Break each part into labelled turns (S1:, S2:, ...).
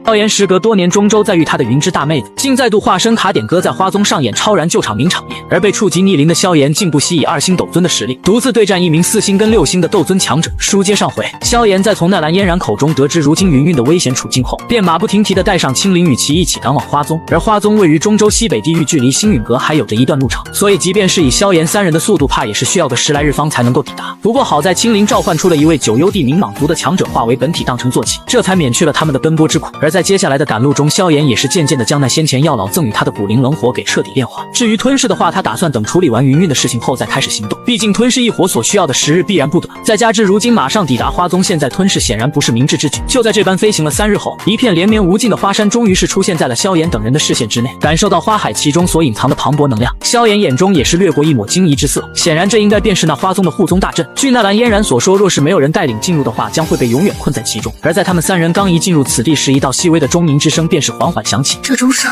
S1: 萧炎时隔多年终究再遇他的云之大妹子，竟再度化身卡点哥在花宗上演超然救场名场面。而被触及逆鳞的萧炎竟不惜以2星斗尊的实力独自对战一名4星跟6星的斗尊强者。书接上回，萧炎在从纳兰嫣然口中得知如今云韵的危险处境后，便马不停蹄地带上青灵与其一起赶往花宗。而花宗位于中州西北地域，距离星陨阁还有着一段路程，所以即便是以萧炎3人的速度，怕也是需要个10来日方才能够抵达。不过好在青灵召唤出了一位九幽地冥蟒族的强者化为本体当成坐骑，这才免去了他们的奔波之苦。而在接下来的赶路中，萧炎也是渐渐地将那先前药老赠予他的古灵冷火给彻底炼化。至于吞噬的话，他打算等处理完云韵的事情后再开始行动，毕竟吞噬异火所需要的时日必然不短。再加之如今马上抵达花宗，现在吞噬显然不是明智之举。就在这般飞行了3日后，一片连绵无尽的花山终于是出现在了萧炎等人的视线之内。感受到花海其中所隐藏的磅礴能量，萧炎眼中也是掠过一抹惊疑之色。显然这应该便是那花宗的护宗大阵。据纳兰嫣然所说，若是没有人带领进入的话，将会被永远困在其中。而在他们3人刚一进入此地时，一道细微的钟鸣之声便是缓缓响起。
S2: 这钟声，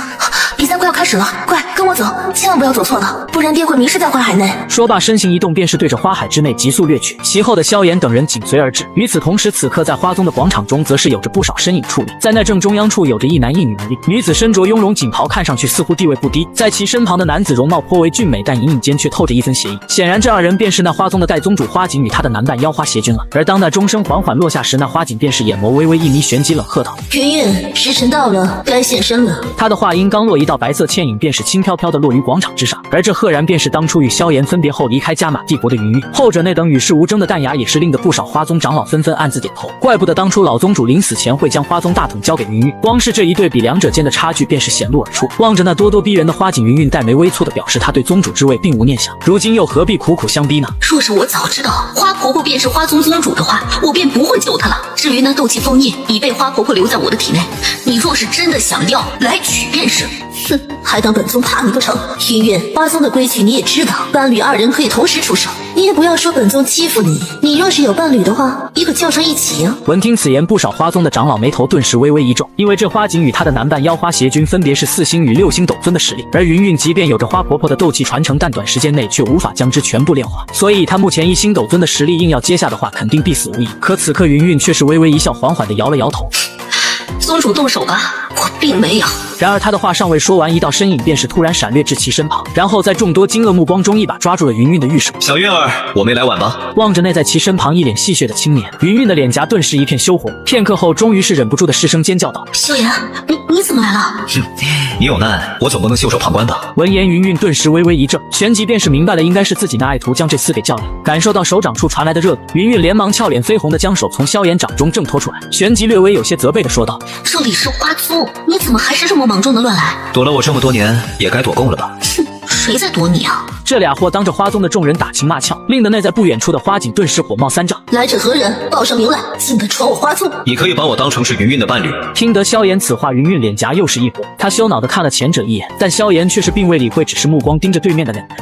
S2: 比赛快要开始了，快跟我走，千万不要走错了，不然爹会迷失在花海内。
S1: 说罢，身形一动，便是对着花海之内急速掠去。其后的萧炎等人紧随而至。与此同时，此刻在花宗的广场中，则是有着不少身影矗立。在那正中央处，有着一男一女而立。女子身着雍容锦袍，看上去似乎地位不低。在其身旁的男子容貌颇为俊美，但隐隐间却透着一分邪意。显然这2人便是那花宗的代宗主花锦与他的男伴妖花邪君了。而当那钟声缓缓落下时，那花锦便是眼眸微微一眯，旋即冷喝道：“
S2: 云韵，时辰到了，该现身了。”
S1: 他的话音刚落，一道白色倩影便是轻飘飘地落于广场之上。而这赫然便是当初与萧炎分别后离开加玛帝国的云韵。后者那等与世无争的淡雅，也是令得不少花宗长老纷纷暗自点头。怪不得当初老宗主临死前会将花宗大统交给云韵，光是这一对比，2者间的差距便是显露而出。望着那咄咄逼人的花锦，云韵黛眉微蹙地表示，他对宗主之位并无念想，如今又何必苦苦相逼呢？
S2: 若是我早知道花婆婆便是花宗宗主的话，我便不会救她了。至于那斗气封印已被花婆婆留在我的体内，你若是真的想要来取便是。哼，还当本宗怕你不成？云韵，花宗的规矩你也知道，伴侣2人可以同时出手，你也不要说本宗欺负你。你若是有伴侣的话，你可叫上一起啊！
S1: 闻听此言，不少花宗的长老眉头顿时微微一皱，因为这花锦与她的男伴妖花邪君分别是4星与6星斗尊的实力，而云韵即便有着花婆婆的斗气传承，但短时间内却无法将之全部炼化，所以她目前1星斗尊的实力硬要接下的话，肯定必死无疑。可此刻云韵却是微微一笑，缓缓地摇了摇头。
S2: 宗主动手吧，我并没有。
S1: 然而他的话尚未说完，一道身影便是突然闪掠至其身旁，然后在众多惊愕目光中一把抓住了云韵的玉手。
S3: 小韵儿，我没来晚吧？
S1: 望着那在其身旁一脸戏谑的青年，云韵的脸颊顿时一片羞红。片刻后，终于是忍不住的失声尖叫道：“
S2: 萧炎，你怎么来了？”
S3: 哼，你有难，我总不能袖手旁观吧？
S1: 闻言，云韵顿时微微一怔，旋即便是明白了，应该是自己那爱徒将这厮给叫来。感受到手掌处传来的热度，云韵连忙俏脸绯红的将手从萧炎掌中挣脱出来，旋即略微有些责备的说道：“
S2: 这里是花宗，你怎么还是这么莽撞的乱来？
S3: 躲了我这么多年，也该躲够了吧？”
S2: 哼，谁在躲你啊？
S1: 这俩货当着花宗的众人打情骂俏，令得那在不远处的花锦顿时火冒三丈。
S2: 来者何人？报上名来，竟敢闯我花宗！
S3: 你可以把我当成是云韵的伴侣。
S1: 听得萧炎此话，云韵脸颊又是一红，他羞恼地看了前者一眼，但萧炎却是并未理会，只是目光盯着对面的两人。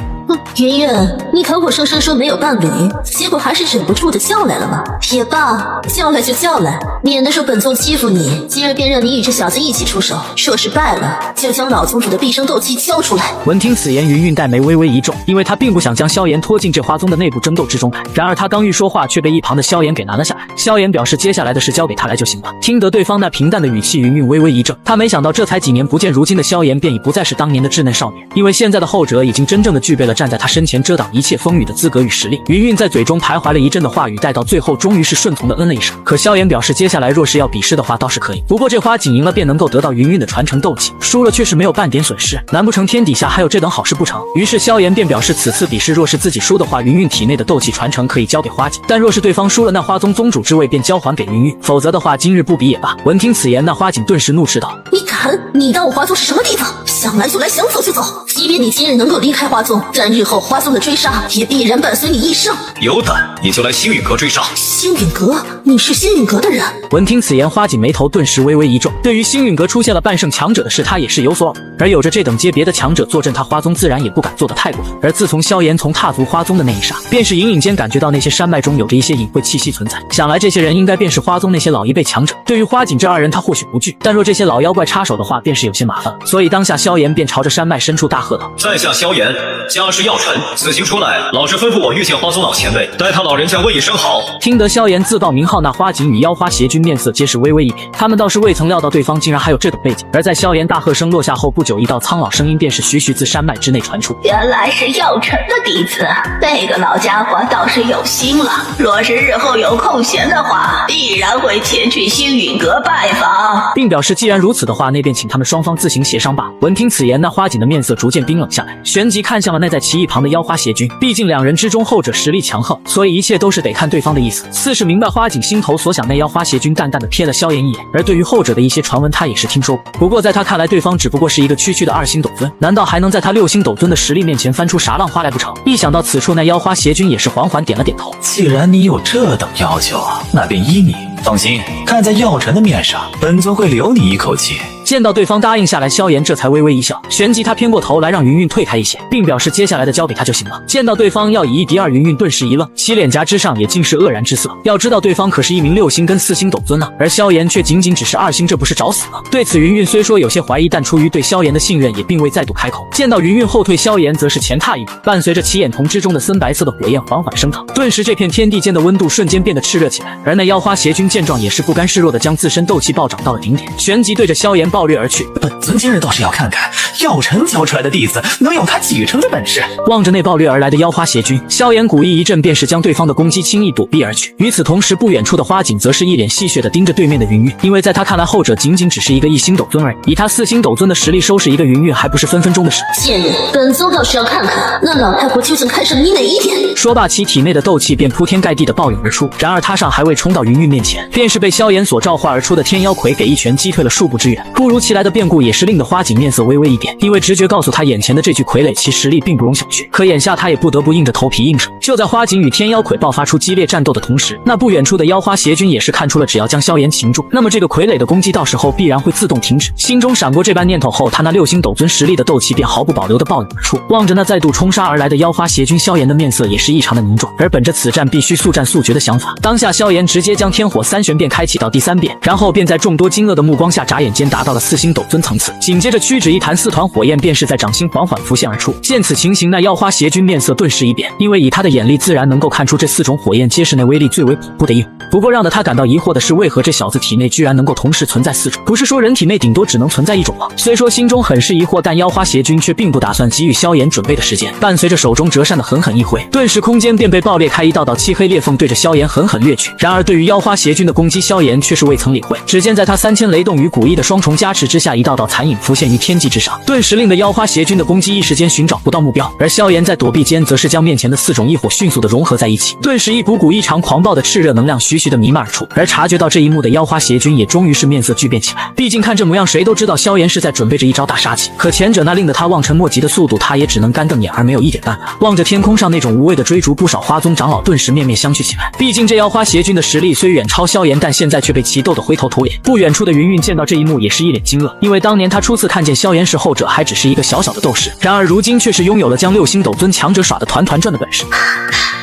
S2: 云韵，你口口声声说没有伴侣，结果还是忍不住的叫来了吗？也罢，叫来就叫来，免得说本宗欺负你。今儿便让你与这小子一起出手，若是败了，就将老宗主的毕生斗气交出来。
S1: 闻听此言，云韵黛眉微微一皱，因为她并不想将萧炎拖进这花宗的内部争斗之中来。然而她刚欲说话，却被一旁的萧炎给拦了下来。萧炎表示接下来的事交给他来就行了。听得对方那平淡的语气，云韵微微一怔，她没想到这才几年不见，如今的萧炎便已不再是当年的稚嫩少年，因为现在的后者已经真正的具备了站在他身前遮挡一切风雨的资格与实力。云韵在嘴中徘徊了一阵的话语，待到最后终于是顺从的嗯了一声。可萧炎表示接下来若是要比试的话倒是可以，不过这花锦赢了便能够得到云韵的传承斗气，输了却是没有半点损失，难不成天底下还有这等好事不成？于是萧炎便表示此次比试若是自己输的话，云韵体内的斗气传承可以交给花锦，但若是对方输了，那花宗宗主之位便交还给云韵，否则的话今日不比也罢。闻听此言，那花锦顿时怒斥道：
S2: 你敢？你当我花宗是什么地方？想来就来，想走就走。即便你今日能够离开花宗，但日后花宗的追杀也必然伴随你一生。
S3: 有胆你就来星陨阁追杀。
S2: 星陨阁？你是星陨阁的人？
S1: 闻听此言，花锦眉头顿时微微一皱。对于星陨阁出现了半圣强者的事，他也是有所耳闻，而有着这等阶别的强者坐镇他花宗，自然也不敢做得太过分。而自从萧炎从踏足花宗的那一刹，便是隐隐间感觉到那些山脉中有着一些隐晦气息存在。想来这些人应该便是花宗那些老一辈强者。对于花锦这二人，他或许不惧，但若这些老妖怪插手的话，便是有些麻烦了。所以当下萧萧炎便朝着山脉深处大喝道：“
S3: 在下萧炎，家是药尘，此行出来，老师吩咐我遇见花宗老前辈，待他老人家问一声好。”
S1: 听得萧炎自报名号，那花锦与妖花邪君面色皆是微微一变，他们倒是未曾料到对方竟然还有这等背景。而在萧炎大喝声落下后不久，一道苍老声音便是徐徐自山脉之内传出：“
S2: 原来是药尘的弟子，那个老家伙倒是有心了。若是日后有空闲的话，必然会前去星陨阁拜访。”
S1: 并表示既然如此的话，那便请他们双方自行协商吧。闻听此言，那花锦的面色逐渐冰冷下来，旋即看向了那在其一旁的妖花邪君。毕竟两人之中后者实力强横，所以一切都是得看对方的意思。似是明白花锦心头所想，那妖花邪君淡淡的瞥了萧炎一眼。而对于后者的一些传闻，他也是听说过。不过在他看来，对方只不过是一个区区的2星斗尊，难道还能在他6星斗尊的实力面前翻出啥浪花来不成？一想到此处，那妖花邪君也是缓缓点了点头。
S4: 既然你有这等要求，那便依你。放心，看在药尘的面上，本尊会留你一口气。
S1: 见到对方答应下来，萧炎这才微微一笑，旋即他偏过头来让云云退开一些，并表示接下来的交给他就行了。见到对方要以1敌2，云云顿时一愣，其脸颊之上也尽是愕然之色。要知道对方可是一名6星跟4星斗尊啊，而萧炎却仅仅只是2星，这不是找死吗？对此云云虽说有些怀疑，但出于对萧炎的信任，也并未再度开口。见到云云后退，萧炎则是前踏一步，伴随着其眼瞳之中的森白色的火焰缓缓升腾，顿时这片天地间的温度瞬间变得炽热起来。而那妖花邪君见状也是不甘示弱的将自身斗气暴涨到了顶点，旋即对着萧炎暴掠而去。
S4: 本尊今日倒是要看看药尘教出来的弟子能有他几成的本事。
S1: 望着那暴掠而来的妖花邪君，萧炎古意一震，便是将对方的攻击轻易躲避而去。与此同时，不远处的花锦则是一脸戏谑地盯着对面的云云，因为在他看来，后者仅仅只是一个1星斗尊而已，以他4星斗尊的实力收拾一个云云还不是分分钟的事。
S2: 贱人，本尊倒是要看看那老太婆究竟看上你哪一点。
S1: 说罢，其体内的斗气便铺天盖地的暴涌而出。然而他尚还未冲到云云面前，便是被萧炎所召唤而出的天妖魁给一拳击退了数步之远。突如其来的变故也是令得花锦面色微微一变，因为直觉告诉他眼前的这具傀儡其实力并不容小觑。可眼下他也不得不硬着头皮应声。就在花锦与天妖魁爆发出激烈战斗的同时，那不远处的妖花邪君也是看出了，只要将萧炎擒住，那么这个傀儡的攻击到时候必然会自动停止。心中闪过这般念头后，他那6星斗尊实力的斗气便毫不保留的暴涌而出。望着那再度冲杀而来的妖花邪君，萧炎的面色也是异常的凝重。而本着此战必须速战速决的想法，当下萧炎直接将天火3旋变开启到第3变，然后便在众多惊愕的目光下，眨眼间达到了4星斗尊层次。紧接着屈指一弹，4团火焰便是在掌心缓缓浮现而出。见此情形，那妖花邪君面色顿时一变，因为以他的眼力自然能够看出这4种火焰皆是那威力最为恐怖的一种。不过让得他感到疑惑的是，为何这小子体内居然能够同时存在4种？不是说人体内顶多只能存在1种吗？虽说心中很是疑惑，但妖花邪君却并不打算给予萧炎准备的时间，伴随着手中折扇的狠狠一挥，顿时空间便被爆裂开，一道道漆黑裂缝对着萧炎狠狠掠去。然而对于妖花邪君的攻击，萧炎却是未曾理会。只见在他3000雷动与古意的双重加持之下，一道道残影浮现于天际之上，顿时令得妖花邪君的攻击一时间寻找不到目标。而萧炎在躲避间，则是将面前的4种异火迅速的融合在一起，顿时一股股异常狂暴的炽热能量徐徐的弥漫而出。而察觉到这一幕的妖花邪君也终于是面色巨变起来，毕竟看这模样，谁都知道萧炎是在准备着一招大杀器。可前者那令得他望尘莫及的速度，他也只能干瞪眼而没有一点办法。望着天空上那种无谓的追逐，不少花宗长老顿时面面相觑起来。毕竟这妖花邪君的实力虽远超萧炎，但现在却被其斗得灰头土脸。不远处的云云见到这一幕也是一脸惊愕，因为当年他初次看见萧炎时，后者还只是一个小小的斗士，然而如今却是拥有了将6星斗尊强者耍得团团转的本事。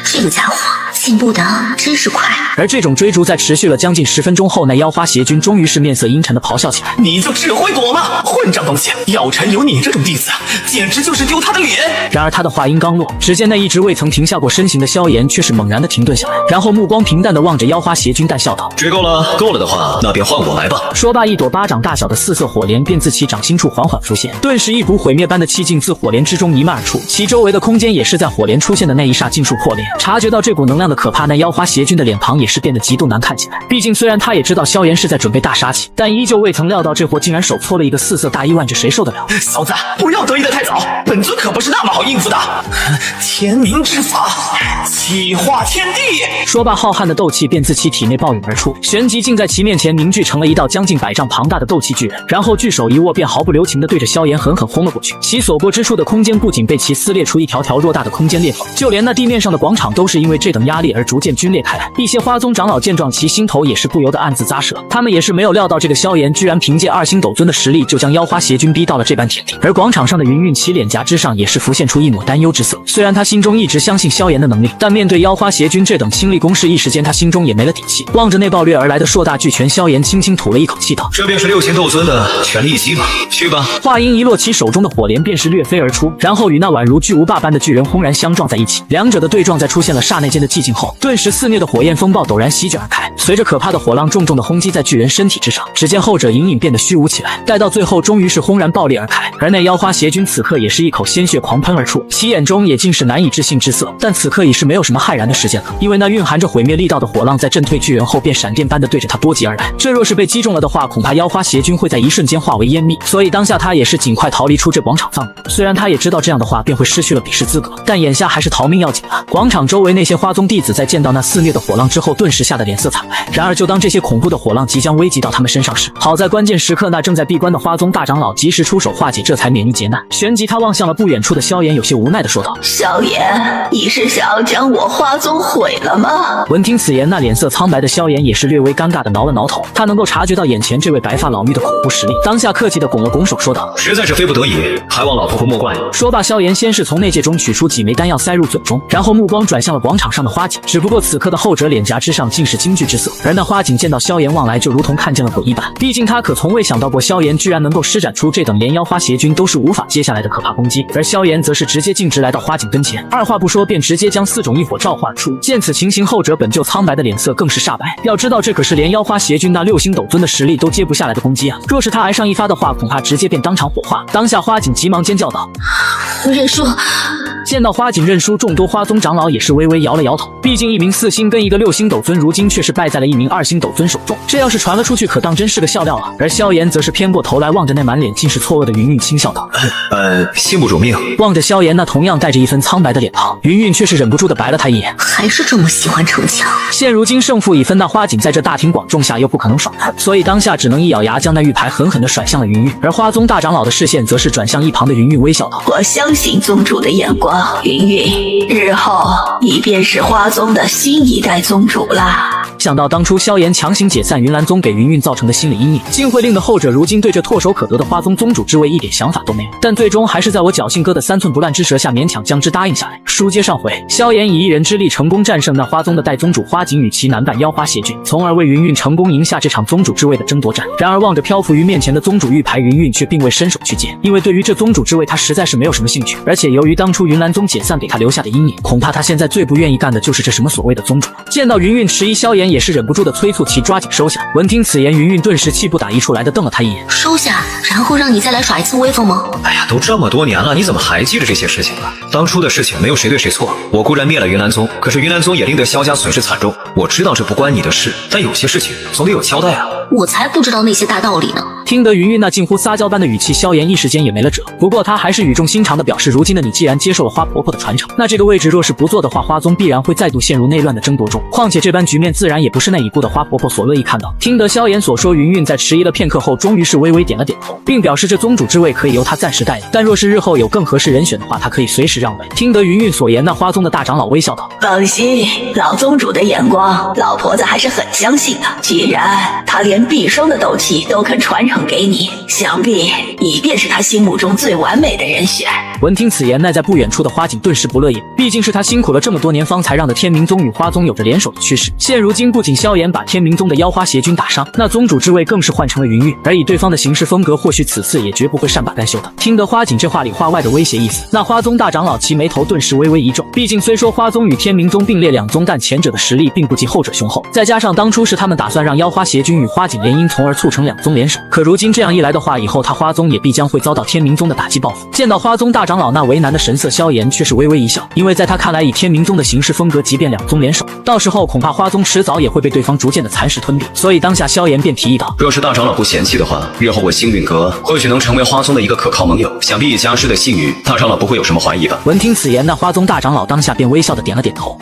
S2: 这个家伙进步的真是快。
S1: 而这种追逐在持续了将近10分钟后，那妖花邪君终于是面色阴沉的咆哮起来：“
S4: 你就只会躲吗？混账东西！药尘有你这种弟子，简直就是丢他的脸！”
S1: 然而他的话音刚落，只见那一直未曾停下过身形的萧炎却是猛然的停顿下来，然后目光平淡的望着妖花邪君淡笑道：“
S3: 追够了，够了的话，那便换我来吧。”
S1: 说罢，一朵巴掌大小的4色火莲便自其掌心处缓缓浮现，顿时一股毁灭般的气劲自火莲之中弥漫而出，其周围的空间也是在火莲出现的那一刹尽数破裂。察觉到这股能量的可怕，那妖花邪君的脸庞也是变得极度难看起来。毕竟虽然他也知道萧炎是在准备大杀器，但依旧未曾料到这货竟然手搓了一个4色大1万，这谁受得了？
S4: 小子，不要得意的太早，本尊可不是那么好应付的。天明之法，气化天地。
S1: 说罢，浩瀚的斗气便自其体内暴涌而出，旋即竟在其面前凝聚成了一道将近100丈庞大的斗气巨人，然后巨手一握，便毫不留情地对着萧炎狠狠轰了过去。其所过之处的空间不仅被其撕裂出一条条偌大的空间裂缝，就连那地面上的广场都是因为这等压力力而逐渐皲裂开来。一些花宗长老见状，其心头也是不由得暗自咂舌，他们也是没有料到这个萧炎居然凭借2星斗尊的实力就将妖花邪君逼到了这般田地。而广场上的云韵，其脸颊之上也是浮现出一抹担忧之色。虽然他心中一直相信萧炎的能力，但面对妖花邪君这等亲力攻势，一时间他心中也没了底气。望着那暴掠而来的硕大巨拳，萧炎轻轻吐了一口气道：“
S3: 这便是6星斗尊的全力击吧，去吧。”
S1: 话音一落，其手中的火莲便是掠飞而出，然后与那宛如巨无霸般的巨人轰然相撞在一起。两者的对撞在出现了刹那间的寂静后，顿时肆虐的火焰风暴陡然席卷而开，随着可怕的火浪重重的轰击在巨人身体之上，只见后者隐隐变得虚无起来，待到最后终于是轰然爆裂而开。而那妖花邪君此刻也是一口鲜血狂喷而出，其眼中也尽是难以置信之色，但此刻已是没有什么骇然的时间了，因为那蕴含着毁灭力道的火浪在震退巨人后便闪电般的对着他波及而来。这若是被击中了的话，恐怕妖花邪君会在一瞬间化为烟灭，所以当下他也是尽快逃离出这广场范围。虽然他也知道这样的话便会失去了比试资格，但眼下还是逃命要紧啊。广场周围那些花宗弟子在见到那肆虐的火浪之后，顿时吓得脸色惨白。然而就当这些恐怖的火浪即将危及到他们身上时，好在关键时刻那正在闭关的花宗大长老及时出手化解，这才免于劫难。旋即他望向了不远处的萧炎，有些无奈地说道：“
S2: 萧炎，你是想要将我花宗毁了吗？”
S1: 闻听此言，那脸色苍白的萧炎也是略微尴尬地挠了挠头，他能够察觉到眼前这位白发老妪的恐怖实力，当下客气地拱了拱手说道：“
S3: 实在是非不得已，还望老婆婆莫怪。”
S1: 说罢，萧炎先是从内戒中取出几枚丹药塞入嘴中，然后目光转向了广场上的花锦。只不过此刻的后者脸颊之上尽是惊惧之色，而那花锦见到萧炎望来，就如同看见了鬼一般。毕竟他可从未想到过萧炎居然能够施展出这等连妖花邪君都是无法接下来的可怕攻击。而萧炎则是直接径直来到花锦跟前，二话不说便直接将4种异火召唤而出。见此情形，后者本就苍白的脸色更是煞白。要知道，这可是连妖花邪君那6星斗尊的实力都接不下来的攻击啊！若是他挨上一发的话，恐怕直接便当场火化。当下花锦急忙尖叫道：“
S2: 认输！”
S1: 见到花锦认输，众多花宗长老也是微微摇了摇头。毕竟一名4星跟一个6星斗尊，如今却是败在了一名2星斗尊手中，这要是传了出去，可当真是个笑料啊！而萧炎则是偏过头来，望着那满脸尽是错愕的云韵，轻笑道：“
S3: 信不主命。”
S1: 望着萧炎那同样带着一分苍白的脸庞，云韵却是忍不住的白了他一眼。
S2: 还是这么喜欢逞强。
S1: 现如今胜负已分，那花锦在这大庭广众下又不可能爽他，所以当下只能一咬牙将那玉牌狠狠地甩向了云韵。而花宗大长老的视线则是转向一旁的云韵，微笑道：“
S2: 我相信宗主的眼光，云韵，日后你便是花宗的新一代宗主啦。”
S1: 想到当初萧炎强行解散云岚宗给云韵造成的心理阴影，竟会令得后者如今对这唾手可得的花宗宗主之位一点想法都没有，但最终还是在我侥幸哥的3寸不烂之舌下勉强将之答应下来。书接上回，萧炎以一人之力成功战胜那花宗的代宗主花锦与其男伴妖花邪君，从而为云韵成功赢下这场宗主之位的争夺战。然而望着漂浮于面前的宗主玉牌，云韵却并未伸手去接，因为对于这宗主之位他实在是没有什么兴趣，而且由于当初云岚宗解散给他留下的阴影，恐怕他现在最不愿意干的就是这什么所谓的宗主。见到云韵迟疑，萧炎也是忍不住的催促其抓紧收下。闻听此言，云韵顿时气不打一处来的瞪了他一眼：“
S2: 收下，然后让你再来耍一次威风吗？”
S3: 哎呀，都这么多年了，你怎么还记着这些事情啊？当初的事情没有谁对谁错，我固然灭了云岚宗，可是云岚宗也令得萧家损失惨重。我知道这不关你的事，但有些事情总得有交代啊。
S2: 我才不知道那些大道理呢。
S1: 听得云韵那近乎撒娇般的语气，萧炎一时间也没了辙。不过他还是语重心长地表示，如今的你既然接受了花婆婆的传承，那这个位置若是不做的话，花宗必然会再度陷入内乱的争夺中。况且这般局面自然也不是那已故的花婆婆所乐意看到。听得萧炎所说，云韵在迟疑了片刻后，终于是微微点了点头，并表示这宗主之位可以由他暂时代理，但若是日后有更合适人选的话，他可以随时让位。听得云韵所言，那花宗的大长老微笑道：“
S2: 放心，老宗主的眼光，老婆子还是很相信的。既然他连毕生的斗气都肯传承给你，想必你便是他心目中最完美的人选。”
S1: 闻听此言，耐在不远处的花锦顿时不乐意，毕竟是他辛苦了这么多年，方才让的天明宗与花宗有着联手的趋势。现如今不仅萧炎把天明宗的妖花邪君打伤，那宗主之位更是换成了云韵，而以对方的行事风格，或许此次也绝不会善罢甘休的。听得花锦这话里话外的威胁意思，那花宗大长老其眉头顿时微微一皱。毕竟虽说花宗与天明宗并列2宗，但前者的实力并不及后者雄厚，再加上当初是他们打算让妖花邪君与花锦联姻，从而促成2宗联手。可如今这样一来的话，以后他花宗也必将会遭到天明宗的打击报复。见到花宗大长老那为难的神色，萧炎却是微微一笑，因为在他看来，以天明宗的行事风格，即便2宗联手，到时候恐怕花宗迟早也会被对方逐渐的蚕食吞并。所以当下萧炎便提议道：“
S3: 若是大长老不嫌弃的话，日后我星陨阁或许能成为花宗的一个可靠盟友，想必以家师的信誉，大长老不会有什么怀疑吧？”
S1: 闻听此言，那花宗大长老当下便微笑的点了点头。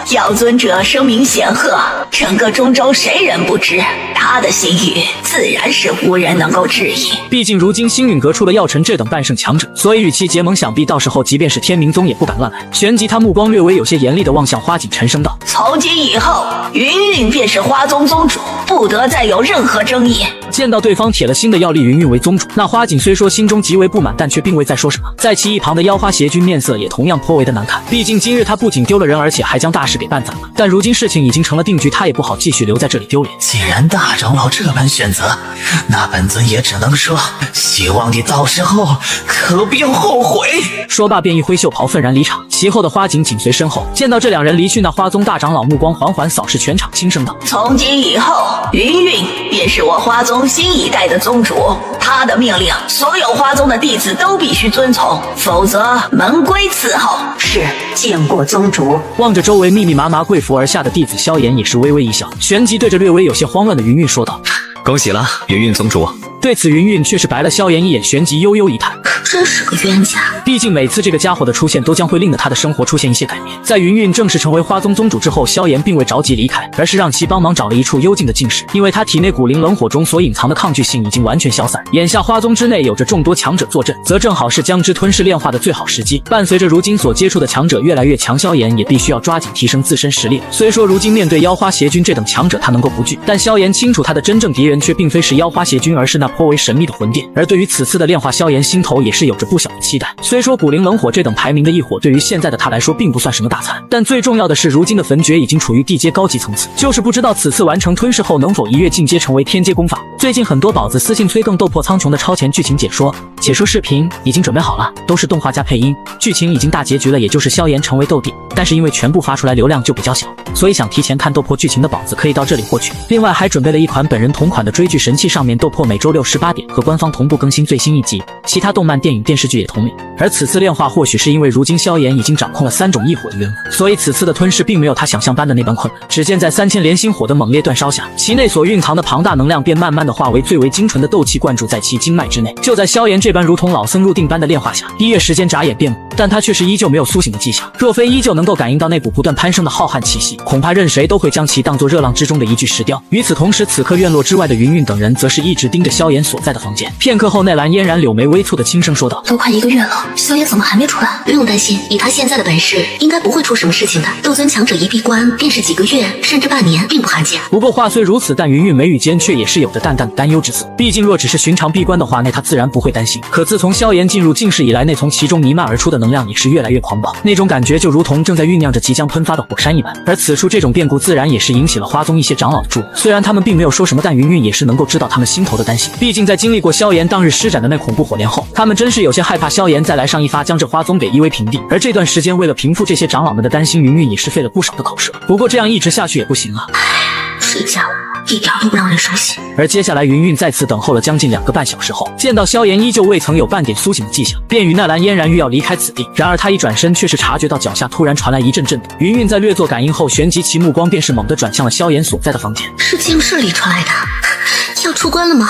S2: 教尊者声名显赫，整个中州谁人不知？他的心语自然是无人能够质疑。
S1: 毕竟如今星陨阁出了药尘这等半圣强者，所以与其结盟，想必到时候即便是天明宗也不敢乱来。旋即他目光略微有些严厉地望向花锦，沉声道：
S2: 从今以后，云韵便是花宗宗主，不得再有任何争议。
S1: 见到对方铁了心的要立云韵为宗主，那花锦虽说心中极为不满，但却并未再说什么。在其一旁的妖花邪君面色也同样颇为的难看，毕竟今日他不仅丢了人，而且还将大事给办砸了。但如今事情已经成了定局，他也不好继续留在这里丢脸。
S4: 既然大长老这般选择，那本尊也只能说，希望你到时候可别后悔。
S1: 说罢便一挥袖袍愤然离场，其后的花锦紧随身后。见到这两人离去，那花宗大长老目光缓缓扫视全场，轻声道：
S2: 从今以后，云韵便是我花宗新一代的宗主，他的命令所有花宗的弟子都必须遵从，否则门规伺候。是，见过宗主。
S1: 望着周围密密麻麻跪伏而下的弟子，萧炎也是微微一笑，旋即对着略微有些慌乱的云韵说道：
S3: 恭喜了，云韵宗主。
S1: 对此云韵却是白了萧炎一眼，旋即悠悠一叹，
S2: 真是个冤家。
S1: 毕竟每次这个家伙的出现都将会令得他的生活出现一些改变。在云韵正式成为花宗宗主之后，萧炎并未着急离开，而是让其帮忙找了一处幽静的静室，因为他体内古灵冷火中所隐藏的抗拒性已经完全消散。眼下花宗之内有着众多强者坐镇，则正好是将之吞噬炼化的最好时机。伴随着如今所接触的强者越来越强，萧炎也必须要抓紧提升自身实力。虽说如今面对妖花邪君这等强者他能够不惧，但萧炎清楚他的真正敌人却并非是妖花邪君，而是那颇为神秘的魂殿。而对于此次的炼化，萧炎心头也是有着不小的期待。虽说古灵冷火这等排名的异火对于现在的他来说并不算什么大餐，但最重要的是如今的焚诀已经处于地阶高级层次，就是不知道此次完成吞噬后能否一跃进阶成为天阶功法。最近很多宝子私信催更斗破苍穹的超前剧情解说，解说视频已经准备好了，都是动画加配音，剧情已经大结局了，也就是萧炎成为斗帝，但是因为全部发出来流量就比较小，所以想提前看斗破剧情的宝子可以到这里获取。另外还准备了一款本人同款的追剧神器，上面斗破每周6、18点和官方同步更新最新一集，其他动漫、电影、电视剧也同理。而此次炼化或许是因为如今萧炎已经掌控了3种异火的缘故，所以此次的吞噬并没有他想象般的那般困难。只见在3000连星火的猛烈煅烧下，其内所蕴藏的庞大能量便慢慢的化为最为精纯的斗气，灌注在其经脉之内。就在萧炎这般如同老僧入定般的炼化下，1月时间眨眼便没，但他却是依旧没有苏醒的迹象。若非依旧能够感应到那股不断攀升的浩瀚气息，恐怕任谁都会将其当作热浪之中的一具石雕。与此同时，此刻院落之外的云韵等人则是一直盯着萧炎所在的房间。片刻后，奈兰嫣然柳眉微蹙的轻声说道：
S2: 都快1个月了，萧炎怎么还没出来？不用担心，以他现在的本事，应该不会出什么事情的。斗尊强者一闭关便是几个月甚至半年，并不罕见。
S1: 不过话虽如此，但云韵眉宇间却也是有着淡淡的担忧之色。毕竟若只是寻常闭关的话，那他自然不会担心。可自从萧炎进入境室以来，那从其中弥漫而出的能量也是越来越狂暴，那种感觉就如同正在酝酿着即将喷发的火山一般。而此处这种变故自然也是引起了花宗一些长老的注目。虽然他们并没有说什么，但云韵也是能够知道他们心头的担心。毕竟在经历过萧炎当日施展的那恐怖火莲后，他们真是有些害怕萧炎再来上一发将这花宗给夷为平地。而这段时间为了平复这些长老们的担心，云韵也是费了不少的口舌。不过这样一直下去也不行啊，
S2: 这家伙一点都不让人熟悉。
S1: 而接下来云韵再次等候了将近2个半小时后，见到萧炎依旧未曾有半点苏醒的迹象，便与纳兰嫣然欲要离开此地。然而他一转身，却是察觉到脚下突然传来一阵震动。云韵在略作感应后，旋即其目光便是猛地转向了萧炎所在的房间。
S2: 是静室里传来的，要出关了吗？